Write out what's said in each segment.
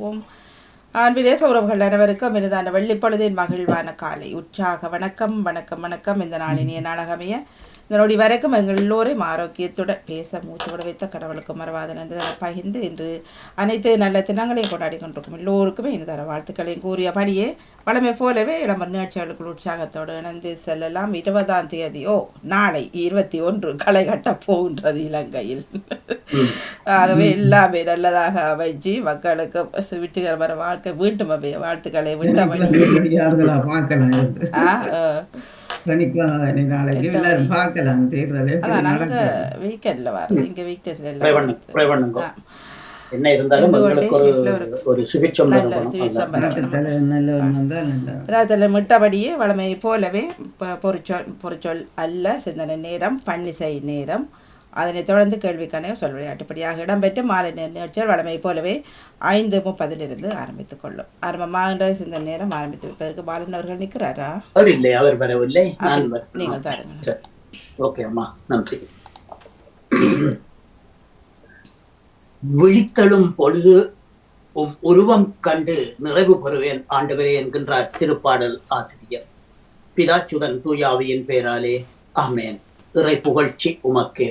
போவோம். அன்பிலே உறவுகள் அனைவருக்கும் இனிதான வெள்ளிப்பொழுதின் மகிழ்வான காலை உற்சாக வணக்கம் வணக்கம் வணக்கம். இந்த நாளினிய நாடகமைய இந்த நொடி வரைக்கும் எங்கள் எல்லோரையும் ஆரோக்கியத்துடன் பேச மூத்தோட வைத்த கடவுளுக்கு மறவாத நன்றி பகிர்ந்து இன்று அனைத்து நல்ல தினங்களையும் கொண்டாடி கொண்டிருக்கும் எல்லோருக்குமே இந்த தர வாழ்த்துக்களையும் கூறியபடியே வளமை போலவே இளம்பர் நிகழ்ச்சிகளுக்குள் உற்சாகத்தோடு இணைந்து செல்லலாம். 20ஆம் தேதி நாளை 21 களை கட்டப் போகின்றது இலங்கையில். ஆகவே எல்லாமே நல்லதாக அமைச்சு மக்களுக்கு வெற்றிகரமான வாழ்க்கை வீட்டு வாழ்த்துக்களை விட்டபடி அதான் நாங்க வீக்கெண்ட்ல வர்றது இங்க வீக்டேஸ்ல எல்லாம் என்ன இருந்தாலும் ஒரு மிட்டபடியே வளமை போலவே பொறிச்சொல் அல்ல சிந்தனை நேரம் பன்னிசை நேரம் அதனைத் தொடர்ந்து கேள்விக்கான சொல் விளையாட்டுப்படியாக இடம்பெற்று மாலை நிகழ்ச்சிகள் வளமை போலவே 5:30 ஆரம்பித்துக் கொள்ளும். ஆரம்பமாக சிந்தனை நேரம் ஆரம்பித்து வைப்பதற்கு பாலன் அவர்கள் நிற்கிறாரா? அவர் இல்லை, அவர் வரவில்லை. நீங்கள் தாருங்கள். ஓகே அம்மா, நன்றி. விழித்தழும் பொழுது உருவம் கண்டு நிறைவு பெறுவேன் ஆண்டவரே என்கின்றார் திருப்பாடல் ஆசிரியர். பிதாச்சுடன் தூயாவியின் பெயராலே ஆமேன். இறை புகழ்ச்சி உமக்கே.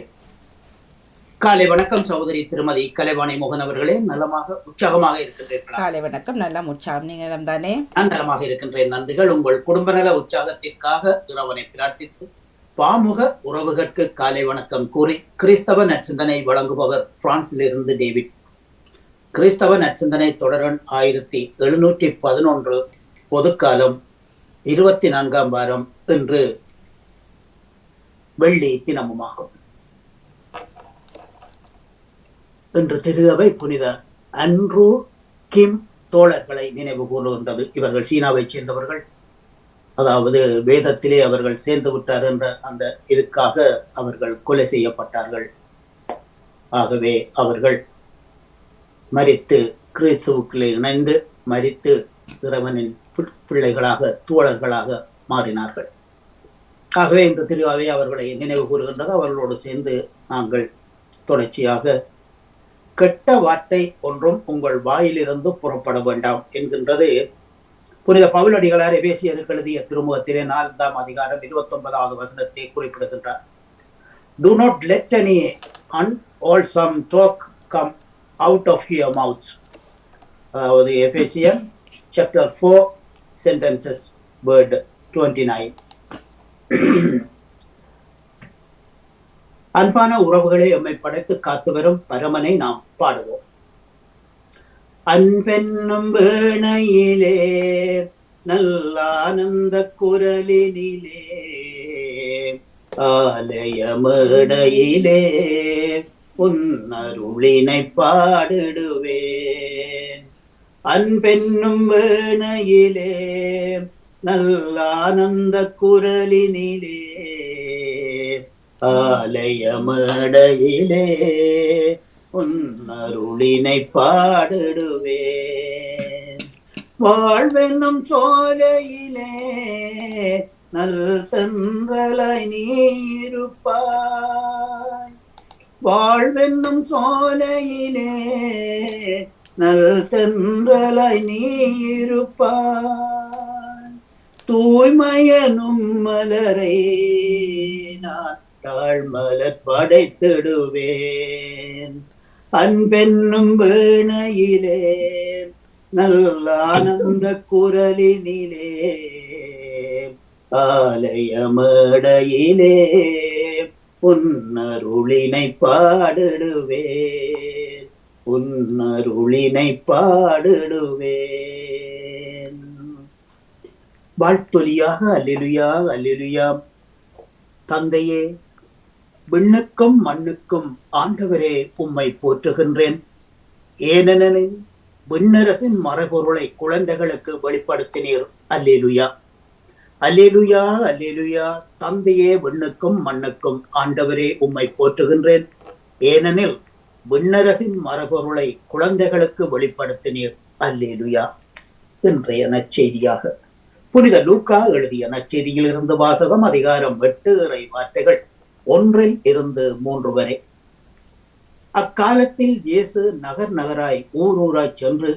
காலை வணக்கம் சகோதரி திருமதி கலைவாணி மோகன் அவர்களே. நலமாக உற்சாகமாக இருக்கின்றீர்களா? காலை வணக்கம், நல்ல உற்சாகம். நீங்க நலம் தானே? நான் நலமாக இருக்கின்றேன். நன்றிகள். உங்கள் குடும்ப நல உற்சாகத்திற்காக இறைவனை பிரார்த்தித்து பாமுக உறவுகளுக்கு காலை வணக்கம் கூறி கிறிஸ்தவ நற்சிந்தனை வழங்குபவர் பிரான்சிலிருந்து டேவிட். கிறிஸ்தவ நற்சிந்தனை தொடரன் 1711 பொதுக்காலம் 24ஆம் வாரம் இன்று வெள்ளி தினமுமாகும். இன்று திரு புனித அன்ரூ கிம் தோழர்களை நினைவு கூறுகின்றது. இவர்கள் சீனாவைச் சேர்ந்தவர்கள். அதாவது வேதத்திலே அவர்கள் சேர்ந்து விட்டார் என்ற அந்த இதுக்காக அவர்கள் கொலை செய்யப்பட்டார்கள். ஆகவே அவர்கள் மரித்து கிறிஸ்துவுக்குள்ளே இணைந்து மரித்து இறைவனின் பிள்ளைகளாக தோழர்களாக மாறினார்கள். ஆகவே இந்த திருவாவை அவர்களை நினைவு கூறுகின்றது. அவர்களோடு சேர்ந்து நாங்கள் தொடர்ச்சியாக கெட்ட வார்த்தை ஒன்றும் உங்கள் வாயிலிருந்து புறப்பட வேண்டாம் என்கின்றது புனித பவுலடிகளார் எபேசியருக்கு எழுதிய திருமுகத்திலே 4ஆம் அதிகாரம் 29வது வசனத்தை குறிப்பிடுகின்றார். Do not let any unwholesome talk come out of your mouths. அதாவது எபேசியர் chapter 4 sentences word 29. அன்பான உறவுகளை எம்மை படைத்து காத்து வரும் பரமனை நாம் பாடுவோம். அன்பென்னும் வேணையிலே நல்ல ஆனந்த குரலினிலே ஆலய மேடையிலே உன்னருளினை பாடிடுவேன். அன்பென்னும் வேணையிலே நல்ல ஆனந்த குரலினிலே ஆலய மேடையிலே உன்னருளினை பாடிடுவேன். வாழ்வென்னும் சோலையிலே நல் தென்றலாய் நீ இருப்பாய். வாழ்வென்னும் சோலையிலே நல் தென்றலாய் நீ இருப்பாய். தூய்மையனும் மலரை நான் தாழ்மலர் படைத்திடுவேன். அன்பென்னும் வேணையிலே நல்ல ஆனந்த குரலினிலே ஆலய மேடையிலே உன்னருளினை பாடிடுவேன். உன்னருளினை பாடிடுவேன். வாழ்த்தொலியாக அல்லேலூயா அல்லேலூயா. தந்தையே, விண்ணுக்கும் மண்ணுக்கும் ஆண்டவரே உம்மை போற்றுகின்றேன். ஏனெனில் விண்ணரசின் மறைபொருளை குழந்தைகளுக்கு வெளிப்படுத்தினீர். அல்லேலூயா அல்லேலூயா அல்லேலூயா. தந்தையே, விண்ணுக்கும் மண்ணுக்கும் ஆண்டவரே உம்மை போற்றுகின்றேன். ஏனெனில் விண்ணரசின் மறைபொருளை குழந்தைகளுக்கு வெளிப்படுத்தினீர். அல்லேலூயா. இன்றைய நற்செய்தியாக புனித லூக்கா எழுதிய நற்செய்தியில் இருந்து வாசகம். அதிகாரம் 8 இறை வார்த்தைகள் 1-3 வரை. அக்காலத்தில் இயேசு நகர் நகராய் ஊர் ஊராய் சென்று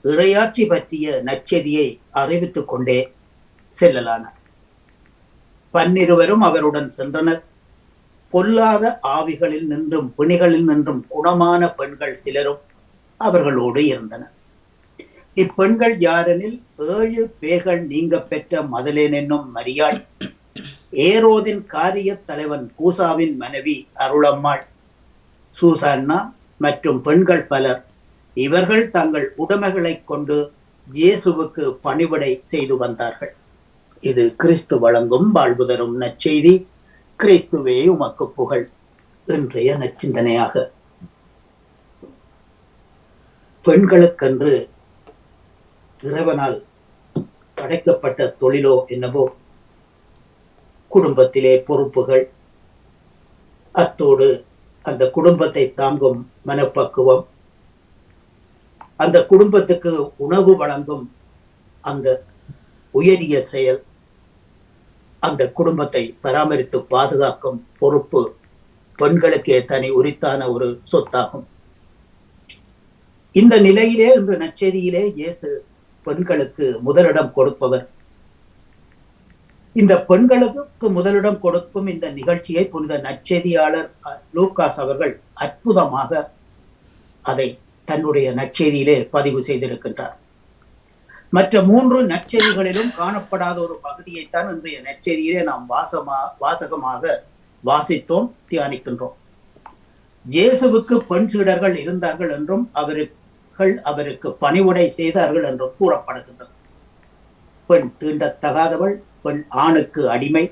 இறையாட்சி பற்றிய நற்செய்தியை அறிவித்துக் கொண்டே செல்லலானார். 12 அவருடன் சென்றனர். பொல்லாத ஆவிகளில் நின்றும் பிணிகளில் நின்றும் குணமான பெண்கள் சிலரும் அவர்களோடு இருந்தனர். இப்பெண்கள் யாரெனில் 7 பேர்கள் நீங்க பெற்ற மதலேன் என்னும் மரியாள், ஏரோதின் காரிய தலைவன் கூசாவின் மனைவி அருளம்மாள், சூசான்னா மற்றும் பெண்கள் பலர். இவர்கள் தங்கள் உடைமைகளை கொண்டு இயேசுவுக்கு பணிவிடை செய்து வந்தார்கள். இது கிறிஸ்து வழங்கும் வாழ்வு தரும் நற்செய்தி. கிறிஸ்துவே உமக்கு புகழ். இன்றைய நற்சிந்தனையாக, பெண்களுக்கென்று இறைவனால் படைக்கப்பட்ட தொழிலோ என்னவோ, குடும்பத்திலே பொறுப்புகள், அத்தோடு அந்த குடும்பத்தை தாங்கும் மனப்பக்குவம், அந்த குடும்பத்துக்கு உணவு வழங்கும் அந்த உயரிய செயல், அந்த குடும்பத்தை பராமரித்து பாதுகாக்கும் பொறுப்பு பெண்களுக்கே தனி உரித்தான ஒரு சொத்தாகும். இந்த நிலையிலே இன்று நற்செய்தியிலே இயேசு பெண்களுக்கு முதலிடம் கொடுப்பவர். இந்த பெண்களுக்கு முதலிடம் கொடுக்கும் இந்த நிகழ்ச்சியை புனித நற்செய்தியாளர் லூக்காஸ் அவர்கள் அற்புதமாக அதை தன்னுடைய நற்செய்தியிலே பதிவு செய்திருக்கின்றார். மற்ற 3 நற்செய்திகளிலும் காணப்படாத ஒரு பகுதியைத்தான் இன்றைய நற்செய்தியிலே நாம் வாசகமாக வாசித்தோம், தியானிக்கின்றோம். இயேசுவுக்கு பெண் சீடர்கள் இருந்தார்கள் என்றும் அவருக்கு பணிவுடை செய்தார்கள் என்றும் கூறப்படுகின்றது. பெண் தீண்டத்தகாதவள், பெண் ஆணுக்கு அடிமை,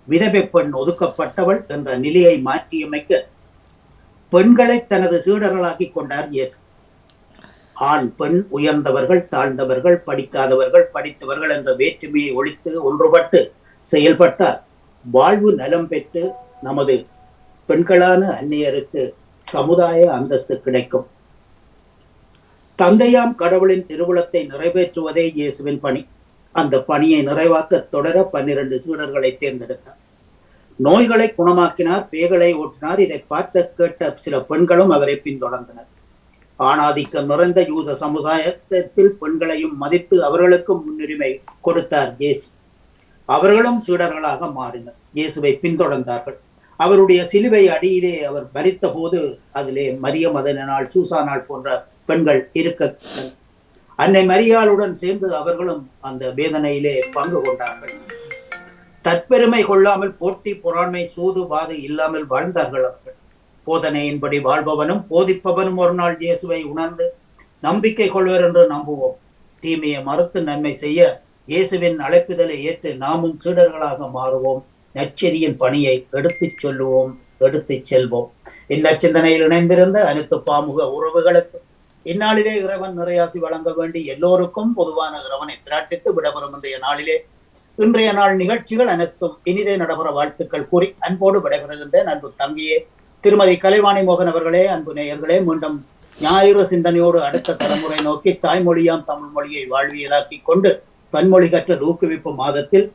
விதவை பெண் ஒதுக்கப்பட்டவள் என்ற நிலையை மாற்றியமைக்க பெண்களை தனது சீடர்களாக்கி கொண்டார் இயேசு. ஆண் பெண், உயர்ந்தவர்கள் தாழ்ந்தவர்கள், படிக்காதவர்கள் படித்தவர்கள் என்ற வேற்றுமையை ஒழித்து ஒன்றுபட்டு செயல்பட்டால் வாழ்வு நலம் பெற்று நமது பெண்களான அந்நியருக்கு சமுதாய அந்தஸ்து கிடைக்கும். தந்தையாம் கடவுளின் திருவுளத்தை நிறைவேற்றுவதே இயேசுவின் பணி. அந்த பணியை நிறைவாக்க தொடர 12 சீடர்களை தேர்ந்தெடுத்தார். நோய்களை குணமாக்கினார், பேய்களை ஓட்டினார். இதை பார்த்த கேட்ட சில பெண்களும் அவரை பின்தொடர்ந்தனர். ஆணாதிக்கம் நிறைந்த யூத சமுதாயத்தில் பெண்களையும் மதித்து அவர்களுக்கு முன்னுரிமை கொடுத்தார் இயேசு. அவர்களும் சீடர்களாக மாறினர், இயேசுவை பின்தொடர்ந்தார்கள். அவருடைய சிலுவை அடியிலே அவர் மரித்த போது அதிலே மரியம் அதனால் சூசானாள் போன்ற பெண்கள் இருக்க, அன்னை மரியாளுடன் சேர்ந்து அவர்களும் அந்த வேதனையிலே பங்கு கொண்டார்கள். தற்பெருமை கொள்ளாமல் போட்டி பொறாண்மை சூது வாது இல்லாமல் வாழ்ந்தார்கள் அவர்கள். போதனையின்படி வாழ்பவனும் போதிப்பவனும் ஒரு நாள் இயேசுவை உணர்ந்து நம்பிக்கை கொள்வர் என்று நம்புவோம். தீமையை மறுத்து நன்மை செய்ய இயேசுவின் அழைப்புதலை ஏற்று நாமும் சீடர்களாக மாறுவோம். நற்செய்தியின் பணியை எடுத்துச் சொல்லுவோம், எடுத்துச் செல்வோம். இந்நச்சிந்தனையில் இணைந்திருந்த அனைத்து பாமுக உறவுகளுக்கு இந்நாளிலே இறைவன் நிறையாசி வழங்க வேண்டி எல்லோருக்கும் பொதுவான இறைவனை பிரார்த்தித்து விடப்பெறும் இன்றைய நாள் நிகழ்ச்சிகள் அனைத்தும் இனிதே நடைபெற வாழ்த்துக்கள் கூறி அன்போடு விடைபெறுகின்ற அன்பு தங்கியே திருமதி கலைவாணி மோகன் அவர்களே, அன்பு நேயர்களே, மீண்டும் ஞாயிறு சிந்தனையோடு அடுத்த தலைமுறை நோக்கி தாய்மொழியாம் தமிழ் மொழியை வாழ்வியலாக்கி கொண்டு பன்மொழி கற்ற ஊக்குவிப்பு மாதத்தில்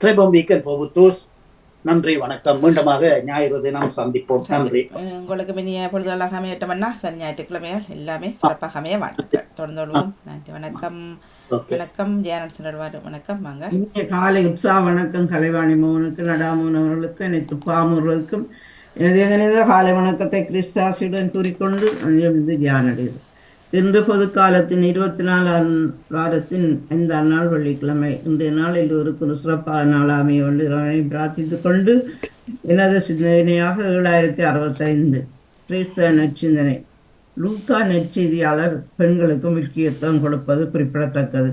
திரைபம் வீக்கன் போபுத்தூஸ். நன்றி, வணக்கம். மீண்டுமாக ஞாயிறு தினம் சந்திப்போம். நன்றி. உங்களுக்கு இனிய பொழுதுகளாக அமையட்டமன்னா சனி ஞாயிற்றுக்கிழமைகள் எல்லாமே சிறப்பாக அமைய வாழ்த்துக்கள். தொடர்ந்து நன்றி, வணக்கம். வணக்கம் ஜெயநாடு, வணக்கம். வாங்க. காலை உற்சாக வணக்கம் கலைவாணி மோகனுக்கு, நடாமோன் அவர்களுக்கு, அனைத்து பாமுர்களுக்கும் எனது காலை வணக்கத்தை கிறிஸ்தாசியுடன் கூறிக்கொண்டு தியானடைது. இன்று பொதுக்காலத்தின் 24ஆம் வாரத்தின் 5ஆம் நாள் வெள்ளிக்கிழமை. இன்றைய நாள் எல்லோருக்கும் ஒரு சிறப்பான நாளாமையை இறைவனை பிரார்த்தித்துக் கொண்டு எனது சிந்தனையாக 7065 கிறிஸ்தவ நற்சிந்தனை. லூக்கா நற்செய்தியாளர் பெண்களுக்கு முக்கியத்துவம் கொடுப்பது குறிப்பிடத்தக்கது.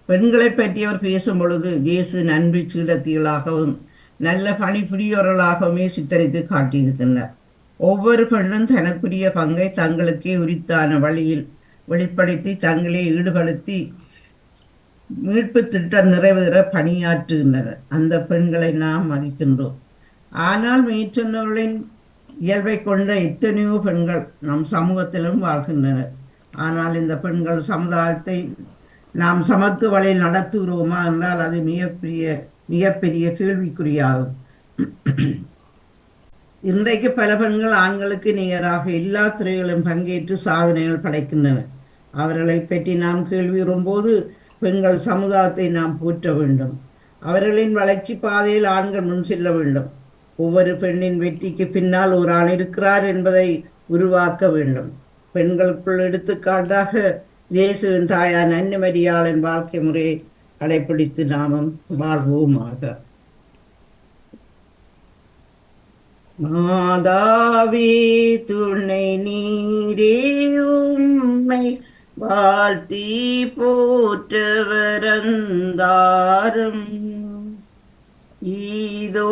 பெண்களை பற்றி அவர் பேசும் பொழுது இயேசு நன்றி சீடத்திகளாகவும் நல்ல பணிபுரியவர்களாகவுமே சித்தரித்து காட்டியிருக்கின்றனர். ஒவ்வொரு பெண்ணும் தனக்குரிய பங்கை தங்களுக்கே உரித்தான வழியில் வெளிப்படுத்தி தங்களை ஈடுபடுத்தி மீட்பு திட்டம் நிறைவேற பணியாற்றுகின்றனர். அந்த பெண்களை நாம் மதிக்கின்றோம். ஆனால் மேற்சொன்னவர்களின் இயல்பை கொண்ட எத்தனையோ பெண்கள் நம் சமூகத்திலும் வாழ்கின்றனர். ஆனால் இந்த பெண்கள் சமுதாயத்தை நாம் சமத்துவ வழியில் நடத்துகிறோமா என்றால் அது மிகப்பெரிய கேள்விக்குறியாகும். இன்றைக்கு பல பெண்கள் ஆண்களுக்கு நிகராக எல்லா துறைகளிலும் பங்கேற்று சாதனைகள் படைக்கின்றனர். அவர்களை பற்றி நாம் கேள்வியுறும்போது பெண்கள் சமுதாயத்தை நாம் போற்ற வேண்டும். அவர்களின் வளர்ச்சி பாதையில் ஆண்கள் முன் செல்ல வேண்டும். ஒவ்வொரு பெண்ணின் வெற்றிக்கு பின்னால் ஒரு ஆண் இருக்கிறார் என்பதை உருவாக்க வேண்டும். பெண்களுக்குள் எடுத்துக்காட்டாக இயேசுவின் தாயார் அன்னை மரியாளின் வாழ்க்கை முறையை கடைபிடித்து நாமும் வாழ்வோமாக. மாதாவே துணை நீரே உம்மை வாழ்த்தி போற்றவரந்தாரும். ஈதோ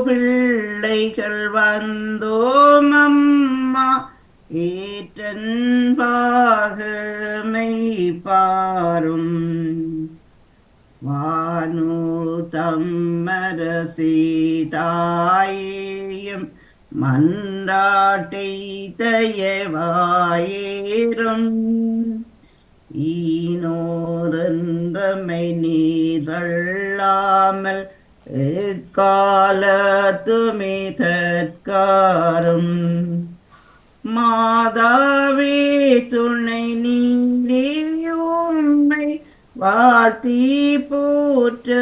பிள்ளைகள் வந்தோம் அம்மா ஏற்றன் பாகமை பாரும். வானு தம்மரசீதாயேயும் மன்றாட்டை தயவாயேரும். ஈனோரென்றமை நீதள்ளாமல் எக்காலத்துமே தற்காரும். மாதாவே துணை நீரே உம்மை வாழ்த்தி போற்றவரந்தாரும்.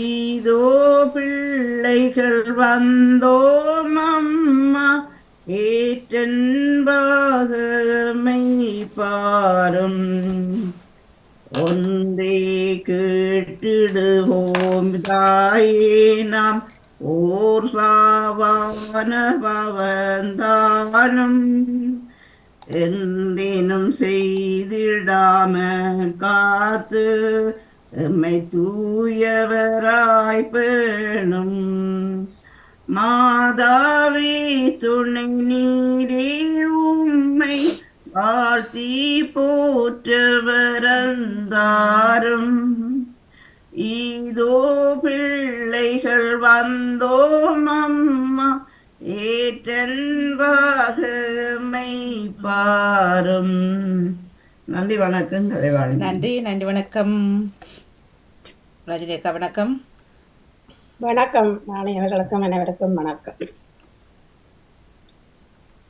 இதோ பிள்ளைகள் வந்தோம் அம்மா ஏற்றன்பாகமை பாரும். ஒன்றே கேட்டிடுவோம் தாயே நாம் ஓர் சாவான பவந்தானும். என்றேனும் செய்திடாம காத்து எம்மை தூயவராய் பேணும். மாதாவே துணை நீரே உம்மை வாழ்த்தி போற்றவரந்தாரும். இதோ பிள்ளைகள் வந்தோம் அம்மா ஏற்றன்பாகமை பாரும். நன்றி, வணக்கம் கலைவாணி. நன்றி நன்றி. வணக்கம் ரஜினிகா. வணக்கம். வணக்கம் மாணவர்களுக்கும் அனைவருக்கும் வணக்கம்.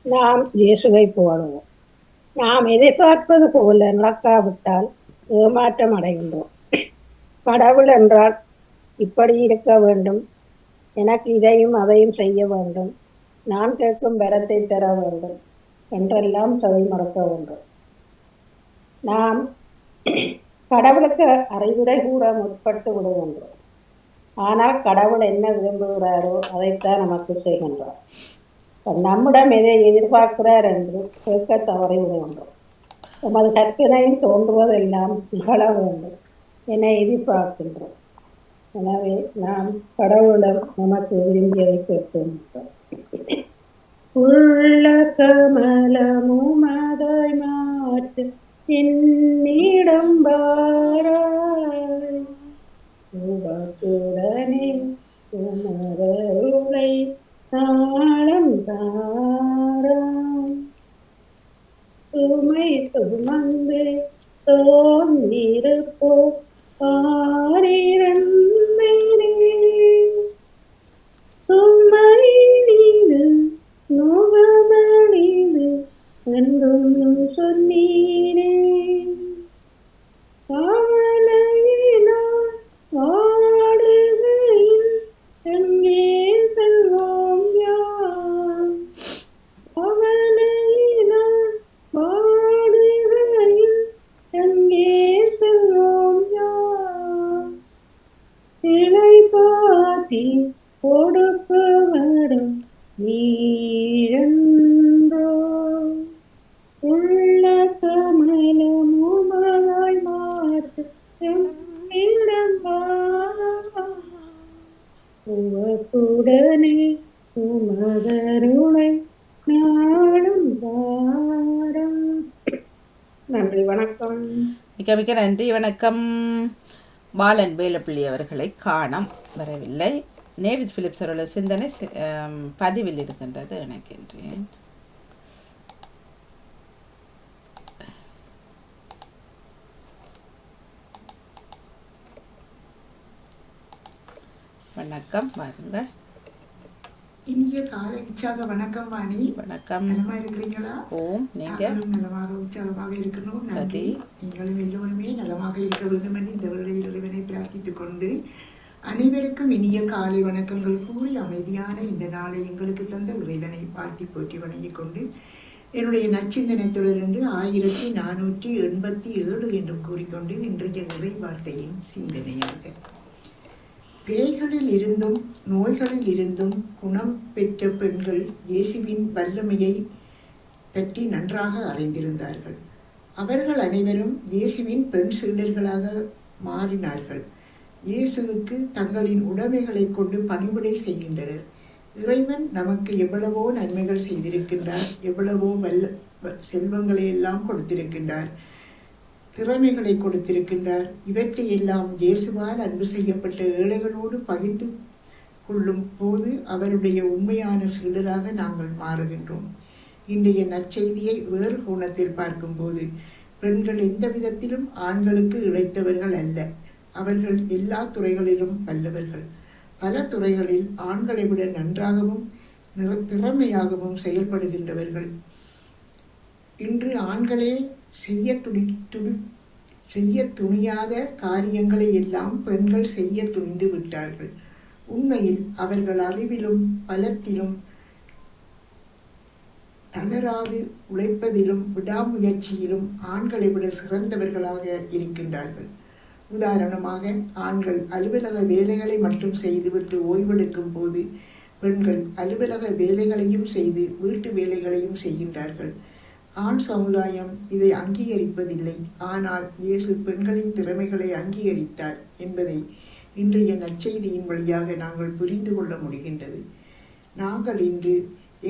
நாம் இயேசுவை புகழுவோம். நாம் எதிர்பார்ப்பது போல நடக்காவிட்டால் ஏமாற்றம் அடைகின்றோம். கடவுள் என்றால் இப்படி இருக்க வேண்டும், எனக்கு இதையும் அதையும் செய்ய வேண்டும், நான் கேட்கும் வரத்தை தர வேண்டும் என்றெல்லாம் செவி மறக்க வேண்டும். நாம் கடவுளுக்கு அறிவுரை கூட முற்பட்டு விடுகின்றோம். ஆனால் கடவுள் என்ன விரும்புகிறாரோ அதைத்தான் நமக்கு செய்கின்றார். நம்மிடம் எதை எதிர்பார்க்கிறார் என்று கேட்க தவறி விடுகின்றோம். நமது கற்பனையும் தோன்றுவதெல்லாம் நிகழ வேண்டும் என எதிர்பார்க்கின்றோம். எனவே நாம் கடவுளிடம் நமக்கு விரும்பியதை கேட்கின்றோம். உள்ள கமலமும் அதை மாற்று என்னிடம் வாராய். உடனே உமதருளை தாளம் தாராய். சுமை சுமந்து தோன்றிருப்போ பாரிரந்தேனே. சுமை நீது நோகமணிது என்றும் சொன்னீரே. காவலையினால் வாடுகையில் எங்கே செல்வோம் யார்? காவலையினால் வாடுகையில் எங்கே செல்வோம் யார்? இலை பாத்தி கொடுப்பவரும் நீரன்றோ. உள்ள கமலமுமாய் மாற்று எம்மிடம் உவக்குடனே உமதருளை நாளும் வாரம். நன்றி, வணக்கம். மிக்க மிக்க நன்றி. வணக்கம். பாலன் வேலுப்பிள்ளை அவர்களை காணம் வரவில்லை. நேவிஸ் பிலிப்ஸ் அவர்கள சிந்தனை பதிவில் இருக்கின்றது நினைக்கின்றேன். வணக்கம், வாருங்கள். இனிய காலை உற்சாக வணக்கம் வாணி. வணக்கம். நலமா இருக்கிறீங்களா? ஓம். நீங்க? நாங்களும் நலமாக உற்சாகமாக இருக்கணும். நன்றி. நீங்களும் எல்லோருமே நலமாக இருக்க வேண்டும் என்று இந்த வேளையில் இறைவனை பிரார்த்தித்துக் கொண்டு அனைவருக்கும் இனிய காலை வணக்கங்கள் கூறி அமைதியான இந்த நாளை எங்களுக்கு தந்த இறைவனை வாழ்த்தி போற்றி வணங்கிக் கொண்டு என்னுடைய நச்சிந்தனை தொடர்ந்து 1487 என்றும் கூறிக்கொண்டு இன்றைய இறை வார்த்தையின் சிந்தனையாக, பேய்களில் இருந்தும் நோய்களில் இருந்தும் குணம் பெற்ற பெண்கள் இயேசுவின் வல்லமையை பற்றி நன்றாக அறிந்திருந்தார்கள். அவர்கள் அனைவரும் இயேசுவின் பெண் சீடர்களாக மாறினார்கள். இயேசுவுக்கு தங்களின் உடைமைகளை கொண்டு பணிவிடை செய்கின்றனர். இறைவன் நமக்கு எவ்வளவோ நன்மைகள் செய்திருக்கின்றார், எவ்வளவோ செல்வங்களை எல்லாம் கொடுத்திருக்கின்றார், திறமைகளை கொடுத்திருக்கின்றார். இவற்றையெல்லாம் இயேசுவால் அன்பு செய்யப்பட்ட ஏழைகளோடு பகிர்ந்து கொள்ளும் போது அவருடைய உண்மையான சீடராக நாங்கள் மாறுகின்றோம். இன்றைய நற்செய்தியை வேறு கோணத்தில் பார்க்கும்போது, பெண்கள் எந்த விதத்திலும் ஆண்களுக்கு இழைத்தவர்கள் அல்ல. அவர்கள் எல்லா துறைகளிலும் வல்லவர்கள். பல துறைகளில் ஆண்களை விட நன்றாகவும் திறமையாகவும் செயல்படுகின்றவர்கள். இன்று ஆண்களே செய்ய துணியாத காரியங்களை எல்லாம் பெண்கள் செய்ய துணிந்து விட்டார்கள். உண்மையில் அவர்கள் அறிவிலும் பலத்திலும் தளராது உழைப்பதிலும் விடாமுயற்சியிலும் ஆண்களை விட சிறந்தவர்களாக இருக்கின்றார்கள். உதாரணமாக, ஆண்கள் அலுவலக வேலைகளை மட்டும் செய்துவிட்டு ஓய்வெடுக்கும் போது பெண்கள் அலுவலக வேலைகளையும் செய்து வீட்டு வேலைகளையும் செய்கின்றார்கள். ஆண் சமுதாயம் இதை அங்கீகரிப்பதில்லை. ஆனால் இயேசு பெண்களின் திறமைகளை அங்கீகரித்தார் என்பதை இன்றைய நற்செய்தியின் வழியாக நாங்கள் புரிந்து கொள்ள முடிகின்றது. நாங்கள் இன்று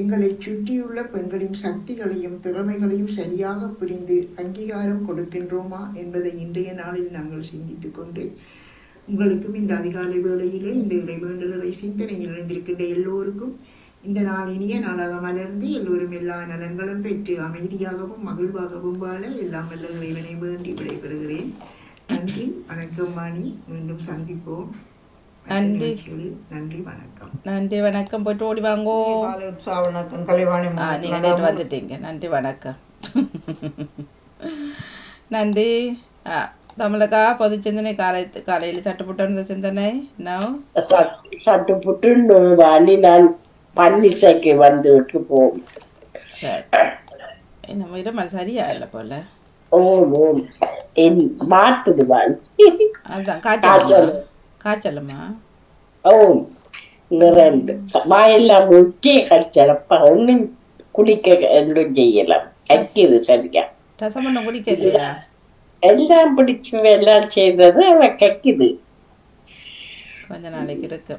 எங்களை சுற்றியுள்ள பெண்களின் சக்திகளையும் திறமைகளையும் சரியாக புரிந்து அங்கீகாரம் கொடுக்கின்றோமா என்பதை இன்றைய நாளில் நாங்கள் சிந்தித்துக் கொண்டு, உங்களுக்கும் இந்த அதிகாலை வேளையிலே இந்த இறை வேண்டுதலை சிந்தனையில் இணைந்திருக்கின்ற எல்லோருக்கும் இந்த நாள் இனிய நாளாக மலர்ந்து எல்லோரும் எல்லா நலன்களும் பெற்று அமைதியாகவும் மகிழ்வாகவும் வாழ எல்லாம் வல்ல இறைவனை வேண்டி விடைபெறுகிறேன். நன்றி, வணக்கம் வாணி. மீண்டும் சந்திப்போம். நன்றி. நன்றி, வணக்கம். நன்றி, வணக்கம். போயிட்டு ஓடி வாங்கோ. காலை உற்சாக வணக்கம் கலைவாணி. நீங்க நேற்று வந்துட்டீங்க. நன்றி, வணக்கம். நன்றி. தமிழக்கா பொது சிந்தனை காலையில் சட்டுப்புட்டு சிந்தனை சட்டுப்புட்டு வாணி. நான் பன்னிசைக்கு வந்துட்டு போவோம். நம்ம இருமல் சரியா இல்லை போல. ஓம் ஓம் மாத்துதுவான். அதுதான் காய்ச்சலுமா? ஓம் நிறந்து வாயெல்லாம் முக்கிய காய்ச்சலப்பா. ஒன்னும் குடிக்க எல்லாம் செய்யலாம். அக்கிது சரியா. ரசம் ஒன்றும் குடிக்க இல்லையா? எல்லாம் பிடிச்சு எல்லாம் செய்தது அவ கக்கிது. கொஞ்ச நாளைக்கு இருக்கு.